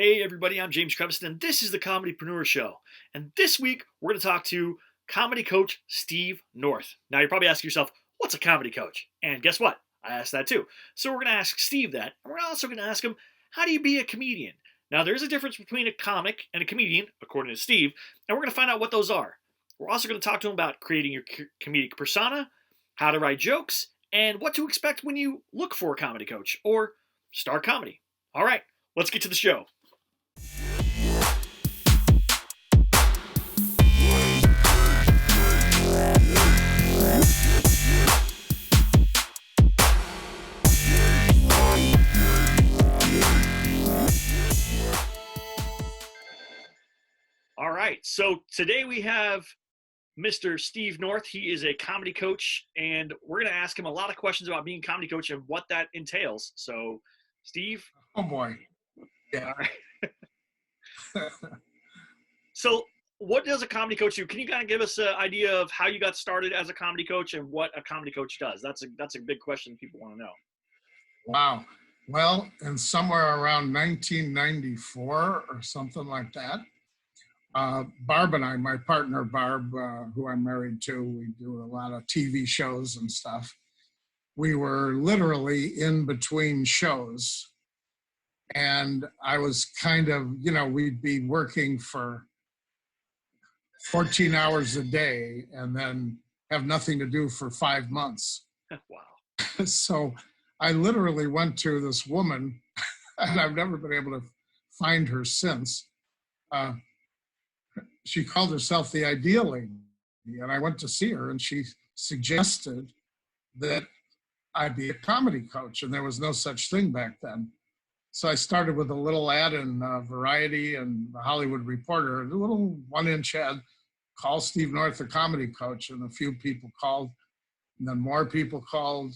Hey everybody, I'm James Creviston, and this is the ComedyPreneur Show. And this week, we're going to talk to comedy coach Steve North. Now, you're probably asking yourself, what's a comedy coach? And guess what? I asked that too. So we're going to ask Steve that, and we're also going to ask him, how do you be a comedian? Now, there's a difference between a comic and a comedian, according to Steve, and we're going to find out what those are. We're also going to talk to him about creating your comedic persona, how to write jokes, and what to expect when you look for a comedy coach or start comedy. All right, let's get to the show. All right, so today we have Mr. Steve North. He is a comedy coach, and we're going to ask him a lot of questions about being a comedy coach and what that entails. So, Steve. Oh boy. Yeah. All right. So, what does a comedy coach do? Can you kind of give us an idea of how you got started as a comedy coach and what a comedy coach does? That's a big question people want to know. Wow. Well, and somewhere around 1994 or something like that, Barb and I, my partner Barb, who I'm married to, we do a lot of TV shows and stuff. We were literally in between shows. And I was kind of, we'd be working for 14 hours a day and then have nothing to do for 5 months. Wow. So I literally went to this woman, and I've never been able to find her since. She called herself the Ideal Lady, and I went to see her, and she suggested that I be a comedy coach, and there was no such thing back then. So I started with a little ad in Variety and the Hollywood Reporter, a little 1-inch ad, call Steve North a comedy coach, and a few people called, and then more people called,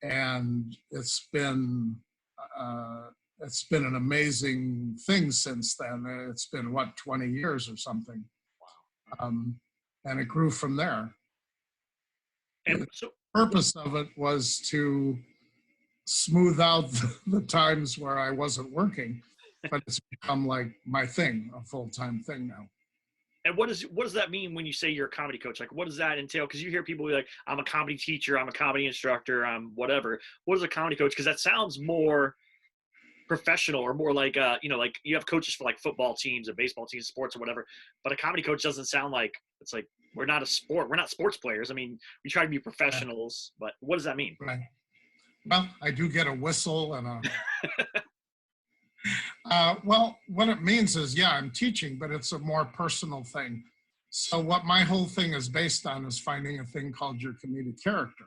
and it's been an amazing thing since then. It's been 20 years or something. And it grew from there. And the purpose of it was to smooth out the times where I wasn't working, but it's become like my thing, a full-time thing now. And what does that mean when you say you're a comedy coach? Like, what does that entail? Because you hear people be like, I'm a comedy teacher, I'm a comedy instructor, I'm whatever. What is a comedy coach? Because that sounds more professional, or more like, like you have coaches for like football teams and baseball teams, sports or whatever. But a comedy coach doesn't sound like, it's like, we're not a sport. We're not sports players. I mean, we try to be professionals, but what does that mean? Right. Well, I do get a whistle and a... well, what it means is, yeah, I'm teaching, but it's a more personal thing. So what my whole thing is based on is finding a thing called your comedic character.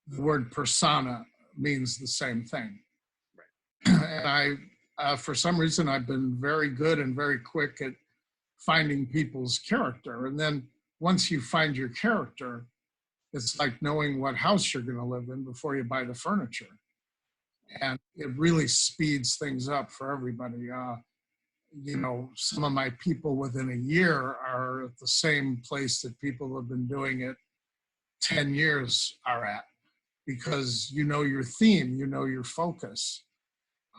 The word persona means the same thing. Right. And for some reason, I've been very good and very quick at finding people's character. And then once you find your character, it's like knowing what house you're going to live in before you buy the furniture. And it really speeds things up for everybody. Some of my people within a year are at the same place that people who have been doing it 10 years are at, because you know your theme, you know your focus.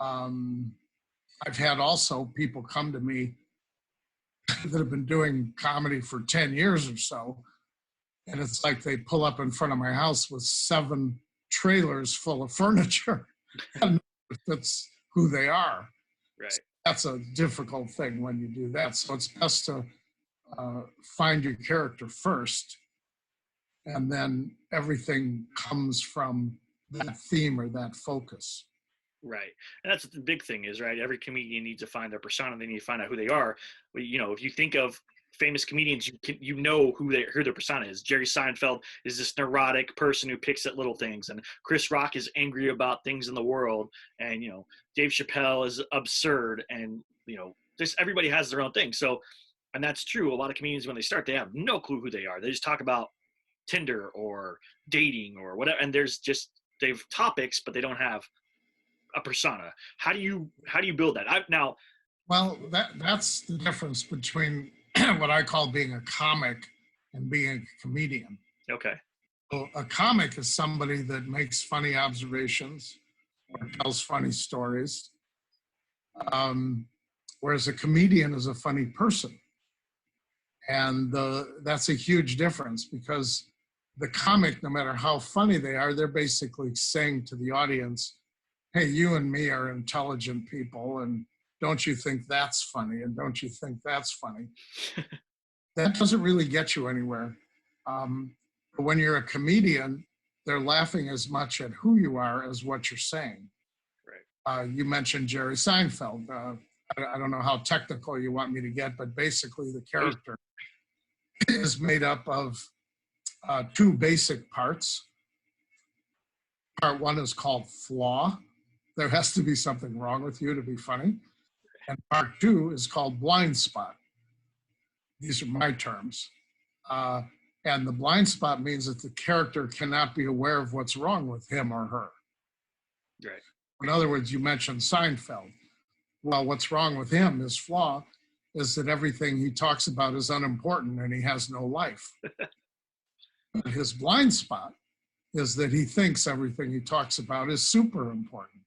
I've had also people come to me that have been doing comedy for 10 years or so, and it's like they pull up in front of my house with 7 trailers full of furniture. And that's who they are. Right. So that's a difficult thing when you do that. So it's best to find your character first, and then everything comes from that theme or that focus. Right. And that's what the big thing is, right? Every comedian needs to find their persona. They need to find out who they are. But, if you think of famous comedians, you know who their persona is. Jerry Seinfeld is this neurotic person who picks at little things, and Chris Rock is angry about things in the world, and Dave Chappelle is absurd, and just everybody has their own thing. So, and that's true. A lot of comedians, when they start, they have no clue who they are. They just talk about Tinder or dating or whatever, and they've topics, but they don't have a persona. How do you build that? Well, that's the difference between what I call being a comic and being a comedian. Okay. So a comic is somebody that makes funny observations or tells funny stories. Whereas a comedian is a funny person. And that's a huge difference, because the comic, no matter how funny they are, they're basically saying to the audience, hey, you and me are intelligent people, and don't you think that's funny? And don't you think that's funny? That doesn't really get you anywhere. But when you're a comedian, they're laughing as much at who you are as what you're saying. Right. You mentioned Jerry Seinfeld. I don't know how technical you want me to get, but basically the character is made up of two basic parts. Part one is called flaw. There has to be something wrong with you to be funny. And part two is called blind spot. These are my terms. And the blind spot means that the character cannot be aware of what's wrong with him or her. Right. In other words, you mentioned Seinfeld. Well, what's wrong with him, his flaw, is that everything he talks about is unimportant and he has no life. But his blind spot is that he thinks everything he talks about is super important.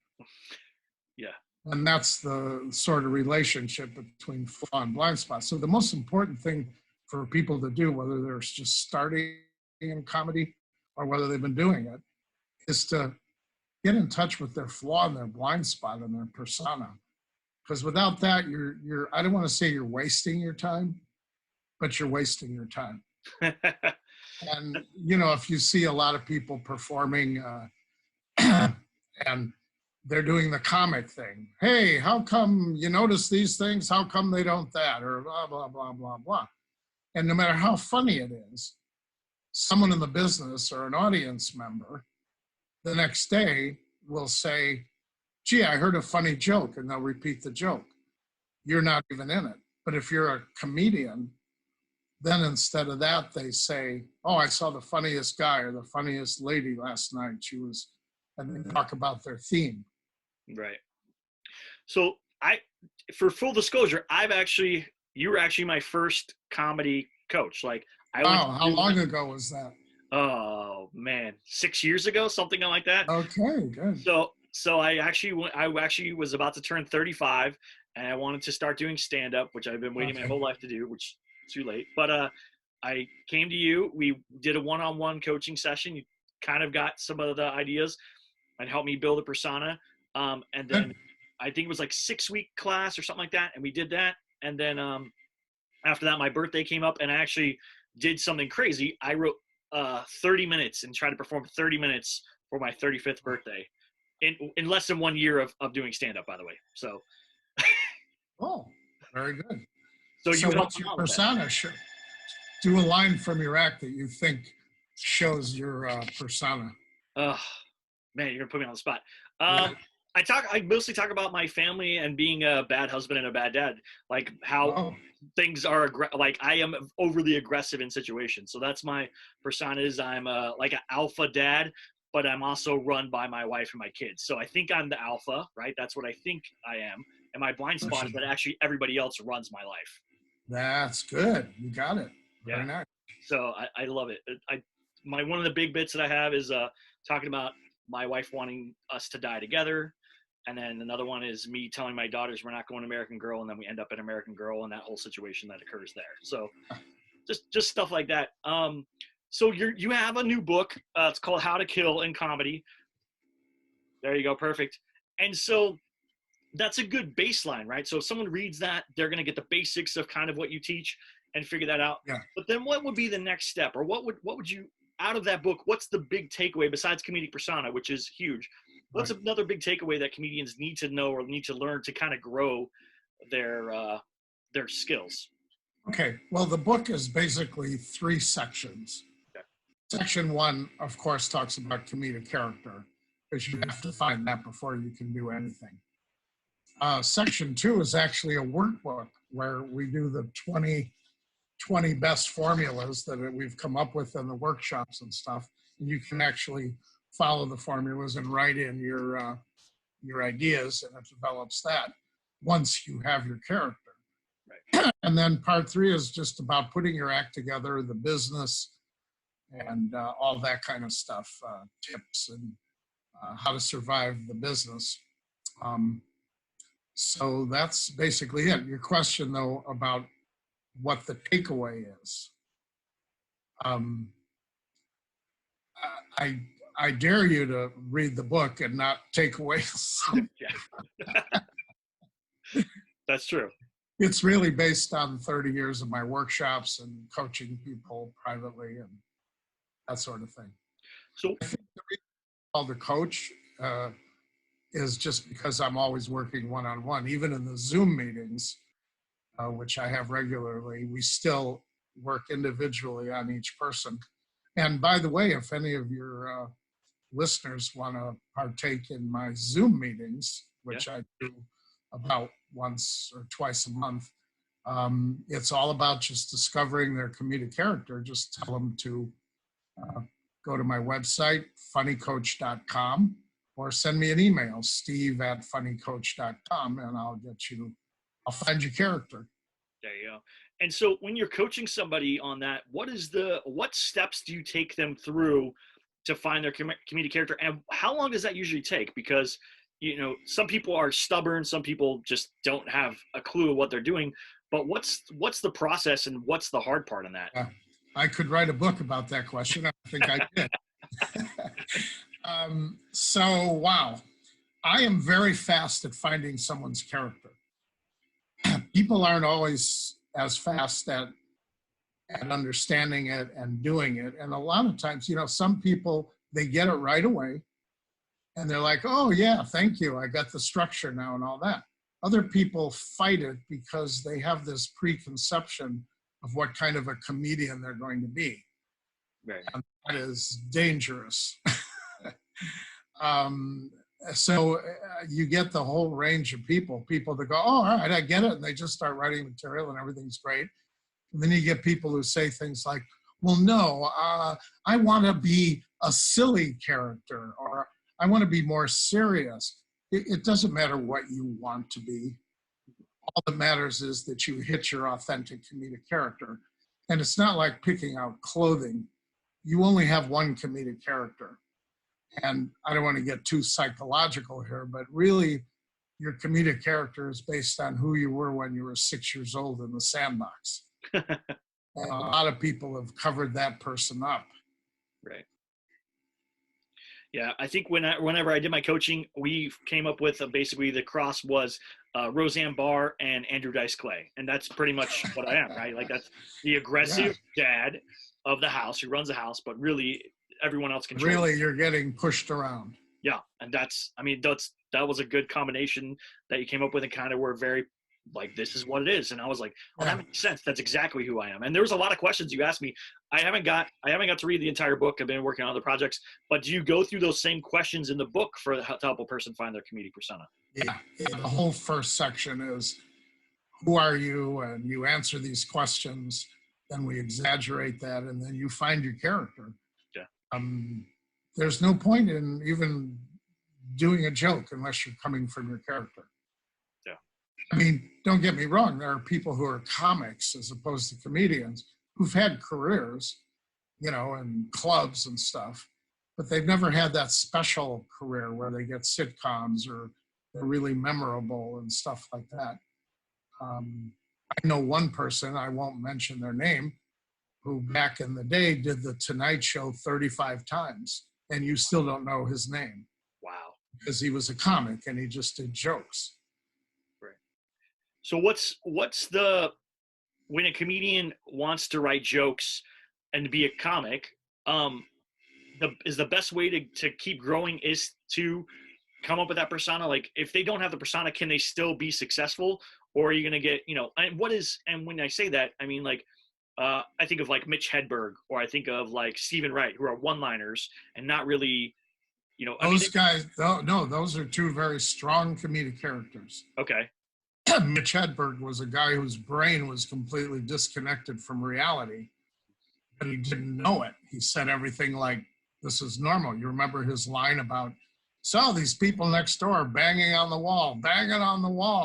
Yeah. And that's the sort of relationship between flaw and blind spot. So the most important thing for people to do, whether they're just starting in comedy or whether they've been doing it, is to get in touch with their flaw and their blind spot and their persona. Because without that, you're I don't want to say you're wasting your time, but you're wasting your time. And, if you see a lot of people performing and they're doing the comic thing. Hey, how come you notice these things? How come they don't that? Or blah, blah, blah, blah, blah. And no matter how funny it is, someone in the business or an audience member the next day will say, gee, I heard a funny joke, and they'll repeat the joke. You're not even in it. But if you're a comedian, then instead of that, they say, oh, I saw the funniest guy or the funniest lady last night. And they talk about their theme. Right. So for full disclosure, you were actually my first comedy coach. Like how long ago was that? Oh man, 6 years ago, something like that. Okay, good. So I actually was about to turn 35, and I wanted to start doing stand up, which I've been waiting my whole life to do, which is too late. But I came to you. We did a one-on-one coaching session. You kind of got some of the ideas and helped me build a persona. And then I think it was like 6-week class or something like that. And we did that. And then after that, my birthday came up, and I actually did something crazy. I wrote 30 minutes and tried to perform 30 minutes for my 35th birthday in less than 1 year of doing stand-up, by the way. So. Oh, very good. So what's your persona? Do a line from your act that you think shows your persona. Oh, man, you're gonna put me on the spot. Yeah. I mostly talk about my family and being a bad husband and a bad dad, like how things are like I am overly aggressive in situations. So that's my persona. Is I'm like an alpha dad, but I'm also run by my wife and my kids. So I think I'm the alpha, right? That's what I think I am. And my blind spot is that actually everybody else runs my life. That's good. You got it. Very nice. So I love it. One of the big bits that I have is talking about my wife wanting us to die together. And then another one is me telling my daughters we're not going to American Girl, and then we end up at American Girl and that whole situation that occurs there. So just stuff like that. So you have a new book. It's called How to Kill in Comedy. There you go. Perfect. And so that's a good baseline, right? So if someone reads that, they're going to get the basics of kind of what you teach and figure that out. Yeah. But then what would be the next step, or what would you, out of that book, what's the big takeaway besides comedic persona, which is huge? What's another big takeaway that comedians need to know or need to learn to kind of grow their skills? Okay. Well, the book is basically 3 sections. Okay. Section 1, of course, talks about comedic character, because you have to find that before you can do anything. Section 2 is actually a workbook where we do the 20 best formulas that we've come up with in the workshops and stuff. And you can actually follow the formulas and write in your ideas, and it develops that once you have your character. Right. And then part 3 is just about putting your act together, the business, and all that kind of stuff, tips and how to survive the business. So that's basically it. Your question, though, about what the takeaway is. Um, I I dare you to read the book and not take away some. Yeah. That's true. It's really based on 30 years of my workshops and coaching people privately and that sort of thing. So I think the reason I'm called a coach is just because I'm always working one-on-one. Even in the Zoom meetings, which I have regularly, we still work individually on each person. And by the way, if any of your listeners want to partake in my Zoom meetings, which I do about once or twice a month, it's all about just discovering their comedic character. Just tell them to go to my website, funnycoach.com, or send me an email, steve@funnycoach.com, and I'll find your character. there you go. And so when you're coaching somebody on that, what steps do you take them through to find their comedic character, and how long does that usually take? Because some people are stubborn, some people just don't have a clue of what they're doing. But what's the process, and what's the hard part in that? I could write a book about that question. I think I did. Wow. I am very fast at finding someone's character. People aren't always as fast at understanding it and doing it. And a lot of times, some people, they get it right away. And they're like, oh, yeah, thank you. I got the structure now and all that. Other people fight it because they have this preconception of what kind of a comedian they're going to be. Right. And that is dangerous. So you get the whole range of people that go, oh, all right, I get it. And they just start writing material and everything's great. And then you get people who say things like, well, no, I want to be a silly character, or I want to be more serious. It doesn't matter what you want to be. All that matters is that you hit your authentic comedic character. And it's not like picking out clothing. You only have one comedic character. And I don't want to get too psychological here, but really your comedic character is based on who you were when you were 6 years old in the sandbox. And a lot of people have covered that person up. Right. Yeah, I think whenever I did my coaching, we came up with basically the cross was Roseanne Barr and Andrew Dice Clay, and that's pretty much what I am, right? Like that's the aggressive dad of the house who runs the house, but really everyone else controls. Really, you're getting pushed around. Yeah, and that was a good combination that you came up with, and kind of were very like, this is what it is. And I was like, oh, that makes sense. That's exactly who I am. And there was a lot of questions you asked me. I haven't got to read the entire book. I've been working on other projects, but do you go through those same questions in the book to help a person find their comedic persona? Yeah. The whole first section is, who are you? And you answer these questions, then we exaggerate that, and then you find your character. Yeah. There's no point in even doing a joke unless you're coming from your character. I mean, don't get me wrong. There are people who are comics as opposed to comedians who've had careers, in clubs and stuff, but they've never had that special career where they get sitcoms or they're really memorable and stuff like that. I know one person, I won't mention their name, who back in the day did the Tonight Show 35 times, and you still don't know his name. Wow. Because he was a comic and he just did jokes. So when a comedian wants to write jokes and be a comic, is the best way to keep growing is to come up with that persona? Like, if they don't have the persona, can they still be successful? Or are you going to get, and when I say that, I mean, like, I think of like Mitch Hedberg, or I think of like Stephen Wright, who are one-liners and not really, those guys, no, those are two very strong comedic characters. Okay. Mitch Hedberg was a guy whose brain was completely disconnected from reality, but he didn't know it. He said everything like, this is normal. You remember his line about, so these people next door banging on the wall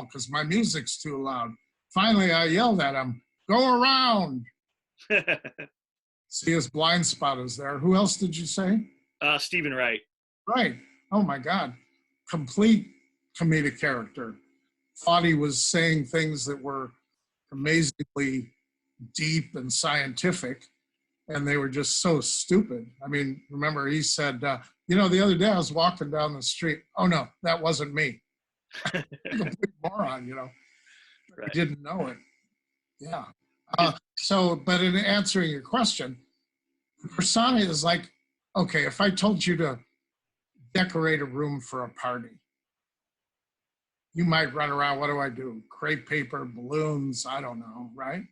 because my music's too loud. Finally, I yelled at him, go around. See, his blind spot is there. Who else did you say? Stephen Wright. Right. Oh, my God. Complete comedic character. thought he was saying things that were amazingly deep and scientific, and they were just so stupid. I mean, remember he said, the other day I was walking down the street. Oh no, that wasn't me. A complete moron, Right. He didn't know it. Yeah. But in answering your question, persona is like, okay, if I told you to decorate a room for a party, you might run around, what do I do? Crepe paper, balloons, I don't know, right?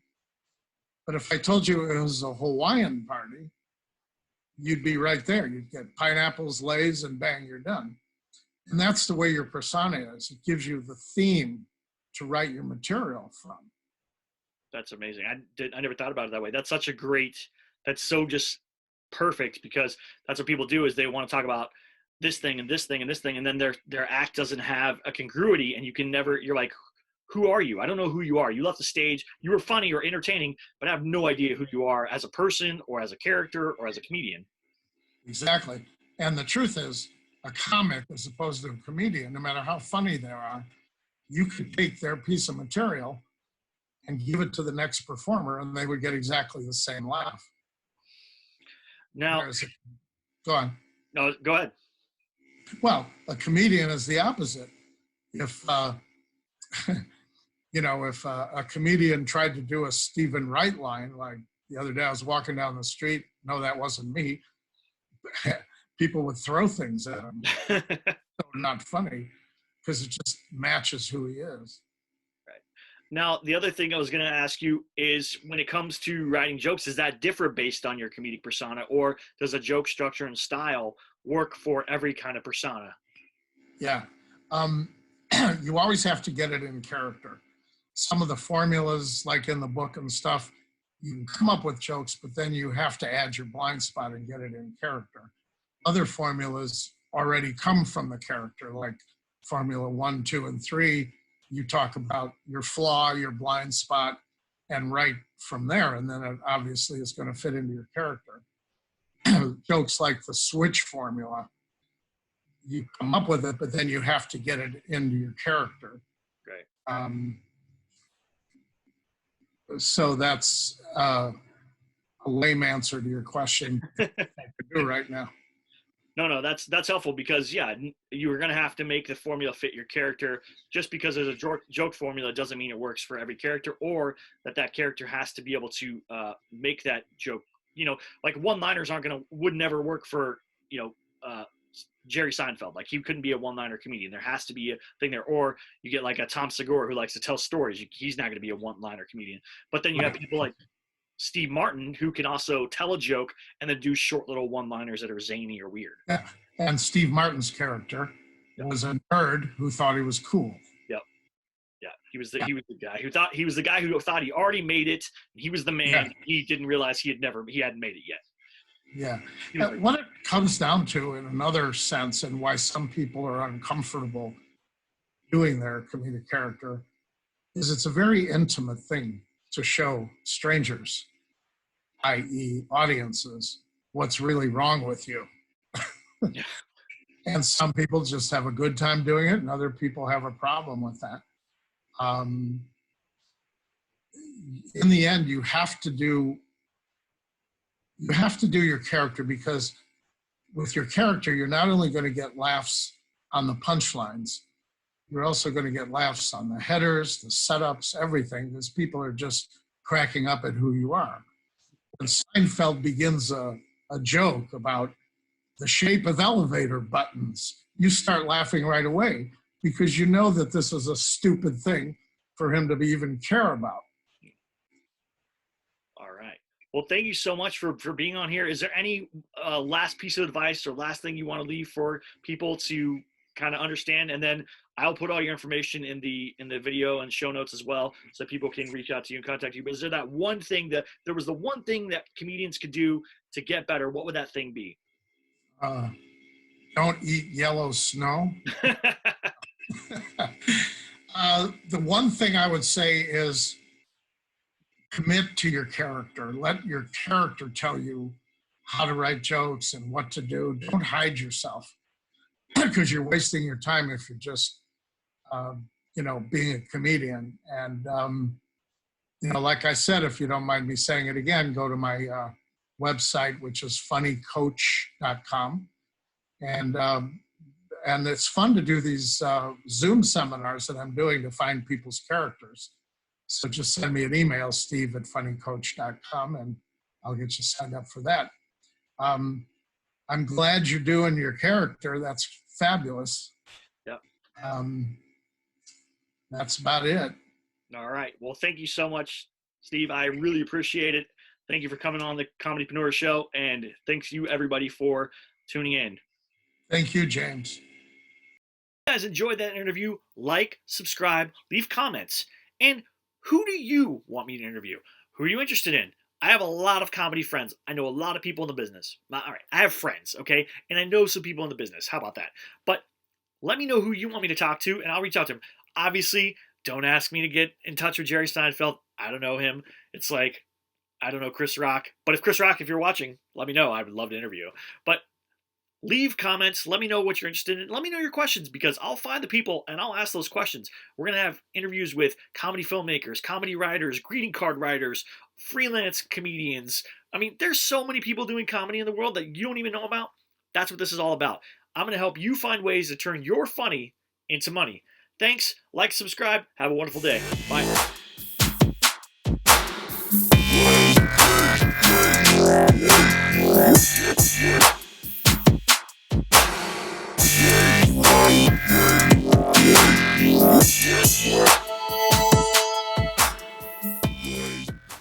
But if I told you it was a Hawaiian party, you'd be right there. You'd get pineapples, lays, and bang, you're done. And that's the way your persona is. It gives you the theme to write your material from. That's amazing. I never thought about it that way. That's such a great, that's so just perfect, because that's what people do is they want to talk about this thing and this thing and this thing, and then their act doesn't have a congruity, and you're like, who are you? I don't know who you are. You left the stage, you were funny or entertaining, but I have no idea who you are as a person or as a character or as a comedian. Exactly. And the truth is, a comic as opposed to a comedian, no matter how funny they are, you could take their piece of material and give it to the next performer, and they would get exactly the same laugh. Now, go on. No, go ahead. Well, a comedian is the opposite. If if a comedian tried to do a Stephen Wright line, like the other day I was walking down the street, no, that wasn't me, people would throw things at him. So not funny, because it just matches who he is. Right. Now, the other thing I was going to ask you is, when it comes to writing jokes, does that differ based on your comedic persona, or does a joke structure and style work for every kind of persona? Yeah. You always have to get it in character. Some of the formulas, like in the book and stuff, you can come up with jokes, but then you have to add your blind spot and get it in character. Other formulas already come from the character, like Formula 1, 2, and 3. You talk about your flaw, your blind spot, and write from there, and then it obviously is going to fit into your character. Jokes like the switch formula, you come up with it, but then you have to get it into your character. Right. So that's a lame answer to your question. I could do right now. No, that's helpful, because you were going to have to make the formula fit your character. Just because there's a joke formula doesn't mean it works for every character, or that character has to be able to make that joke. Like one-liners would never work for Jerry Seinfeld. Like, he couldn't be a one-liner comedian. There has to be a thing there. Or you get like a Tom Segura who likes to tell stories. He's not going to be a one-liner comedian. But then you have people like Steve Martin, who can also tell a joke and then do short little one-liners that are zany or weird. Yeah. And Steve Martin's character was a nerd who thought he was cool. Yep. Yeah. He was the guy who thought he already made it. He was the man. Yeah. He didn't realize he hadn't made it yet. Yeah. What it comes down to, in another sense, and why some people are uncomfortable doing their comedic character, is it's a very intimate thing to show strangers, i.e. audiences, what's really wrong with you. Yeah. And some people just have a good time doing it, and other people have a problem with that. In the end, you have to do your character, because with your character, you're not only going to get laughs on the punchlines, you're also going to get laughs on the headers, the setups, everything, because people are just cracking up at who you are. When Seinfeld begins a joke about the shape of elevator buttons, you start laughing right away, because you know that this is a stupid thing for him to even care about. All right. Well, thank you so much for being on here. Is there any last piece of advice or last thing you want to leave for people to kind of understand? And then I'll put all your information in the video and show notes as well, so people can reach out to you and contact you. But is there that one thing that comedians could do to get better? What would that thing be? Don't eat yellow snow. The one thing I would say is commit to your character. Let your character tell you how to write jokes and what to do. Don't hide yourself, because you're wasting your time if you're just being a comedian. And, like I said, if you don't mind me saying it again, go to my website, which is funnycoach.com. And it's fun to do these Zoom seminars that I'm doing to find people's characters. So just send me an email, steve@funnycoach.com, and I'll get you signed up for that. I'm glad you're doing your character. That's fabulous. Yep. That's about it. All right. Well, thank you so much, Steve. I really appreciate it. Thank you for coming on the ComedyPreneur show, and thanks you everybody for tuning in. Thank you, James. If you guys enjoyed that interview, like, subscribe, leave comments. And who do you want me to interview? Who are you interested in? I have a lot of comedy friends. I know a lot of people in the business. All right, I have friends, okay? And I know some people in the business. How about that? But let me know who you want me to talk to, and I'll reach out to him. Obviously, don't ask me to get in touch with Jerry Seinfeld. I don't know him. It's like, I don't know Chris Rock. But if Chris Rock, if you're watching, let me know. I would love to interview you. But leave comments. Let me know what you're interested in. Let me know your questions, because I'll find the people and I'll ask those questions. We're going to have interviews with comedy filmmakers, comedy writers, greeting card writers, freelance comedians. I mean, there's so many people doing comedy in the world that you don't even know about. That's what this is all about. I'm going to help you find ways to turn your funny into money. Thanks. Like, subscribe. Have a wonderful day. Bye.